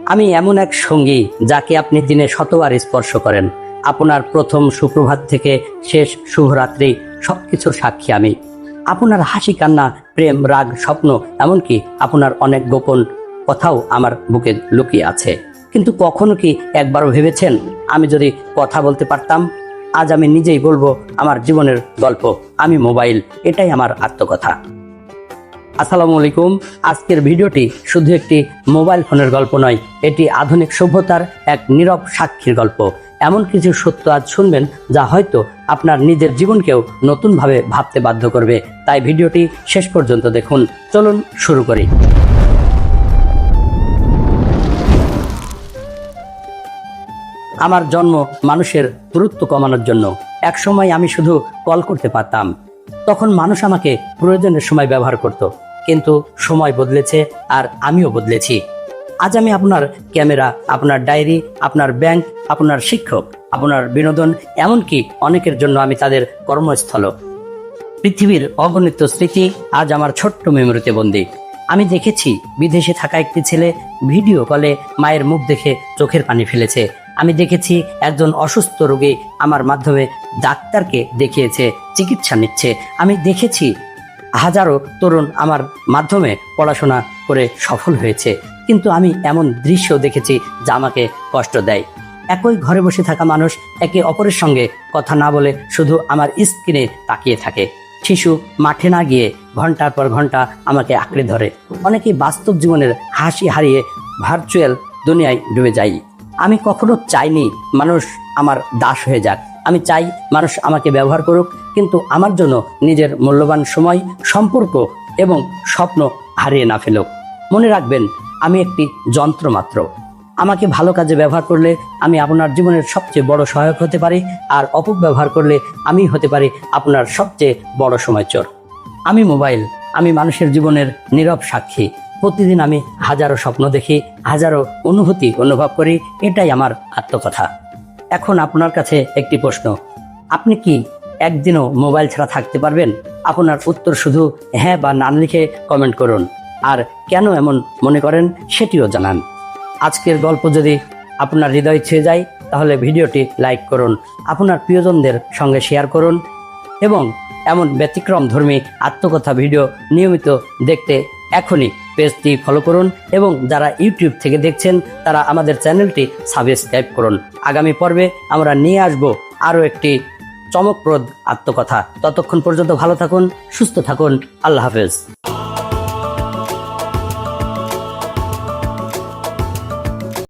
আমি এমন এক সঙ্গী যাকে আপনি দিনে শতবার স্পর্শ করেন। আপনার প্রথম সুপ্রভাত থেকে শেষ শুভরাত্রি সবকিছুর সাক্ষী আমি। আপনার হাসি কান্না, প্রেম, রাগ, স্বপ্ন, এমনকি আপনার অনেক গোপন কথাও আমার বুকে লুকিয়ে আছে। কিন্তু কখনো কি একবারও ভেবেছেন আমি যদি কথা বলতে পারতাম? আজ আমি নিজেই বলবো আমার জীবনের গল্প। আমি মোবাইল, এটাই আমার আত্মকথা। আসসালামু আলাইকুম। আজকের ভিডিওটি শুধু একটি মোবাইল ফোনের গল্প নয়, এটি আধুনিক সভ্যতার এক নীরব সাক্ষীর গল্প। এমন কিছু সত্য আজ শুনবেন যা হয়তো আপনার নিজের জীবনকেও নতুনভাবে ভাবতে বাধ্য করবে। তাই ভিডিওটি শেষ পর্যন্ত দেখুন। চলুন শুরু করি। আমার জন্ম মানুষের গুরুত্ব কমানোর জন্য। একসময় আমি শুধু কল করতে পারতাম, তখন মানুষ আমাকে প্রয়োজনের সময় ব্যবহার করত। কিন্তু সময় বদলেছে আর আমিও বদলেছি। আজ আমি আপনার ক্যামেরা, আপনার ডায়েরি, আপনার ব্যাংক, আপনার শিক্ষক, আপনার বিনোদন, এমনকি অনেকের জন্য আমি তাদের কর্মস্থল। পৃথিবীর অগণিত স্মৃতি আজ আমার ছোট্ট মেমোরিতে বন্দী। আমি দেখেছি বিদেশে থাকা একটি ছেলে ভিডিও কলে মায়ের মুখ দেখে চোখের পানি ফেলেছে। আমি দেখেছি একজন অসুস্থ রোগী আমার মাধ্যমে ডাক্তারকে দেখিয়েছে, চিকিৎসা নিচ্ছে। আমি দেখেছি হাজারো তরুণ আমার মাধ্যমে পড়াশোনা করে সফল হয়েছে। কিন্তু আমি এমন দৃশ্য দেখেছি যা আমাকে কষ্ট দেয়। একই ঘরে বসে থাকা মানুষ একে অপরের সঙ্গে কথা না বলে শুধু আমার স্ক্রিনে তাকিয়ে থাকে। শিশু মাঠে না গিয়ে ঘন্টার পর ঘন্টা আমাকে আঁকড়ে ধরে। অনেকেই বাস্তব জীবনের হাসি হারিয়ে ভার্চুয়াল দুনিয়ায় ডুবে যায়। আমি কখনো চাইনি মানুষ আমার দাস হয়ে যাক। আমি চাই মানুষ আমাকে ব্যবহার করুক, কিন্তু আমার জন্য নিজের মূল্যবান সময়, সম্পর্ক এবং স্বপ্ন হারিয়ে না ফেলুক। মনে রাখবেন, আমি একটি যন্ত্র মাত্র। আমাকে ভালো কাজে ব্যবহার করলে আমি আপনার জীবনের সবচেয়ে বড় সহায়ক হতে পারি, আর অপব্যবহার করলে আমি হতে পারি আপনার সবচেয়ে বড় সময়চোর। আমি মোবাইল, আমি মানুষের জীবনের নীরব সাক্ষী। প্রতিদিন আমি হাজারো স্বপ্ন দেখি, হাজারো অনুভূতি অনুভব করি। এটাই আমার আত্মকথা। এখন আপনার কাছে একটি প্রশ্ন, আপনি কি একদিনও মোবাইল ছাড়া থাকতে পারবেন? আপনার উত্তর শুধু হ্যাঁ বা না লিখে কমেন্ট করুন। আর কেন এমন মনে করেন সেটিও জানান। আজকের গল্প যদি আপনার হৃদয় ছুঁয়ে যায় তাহলে ভিডিওটি লাইক করুন, আপনার প্রিয়জনদের সঙ্গে শেয়ার করুন এবং এমন ব্যতিক্রমধর্মী আত্মকথা ভিডিও নিয়মিত দেখতে এখনই পেজটি ফলো করুন। এবং যারা ইউটিউব থেকে দেখছেন তারা আমাদের চ্যানেলটি সাবস্ক্রাইব করুন। আগামী পর্বে আমরা নিয়ে আসব আরও একটি চমকপ্রদ আত্মকথা। ততক্ষণ পর্যন্ত ভালো থাকুন, সুস্থ থাকুন। আল্লাহ হাফেজ।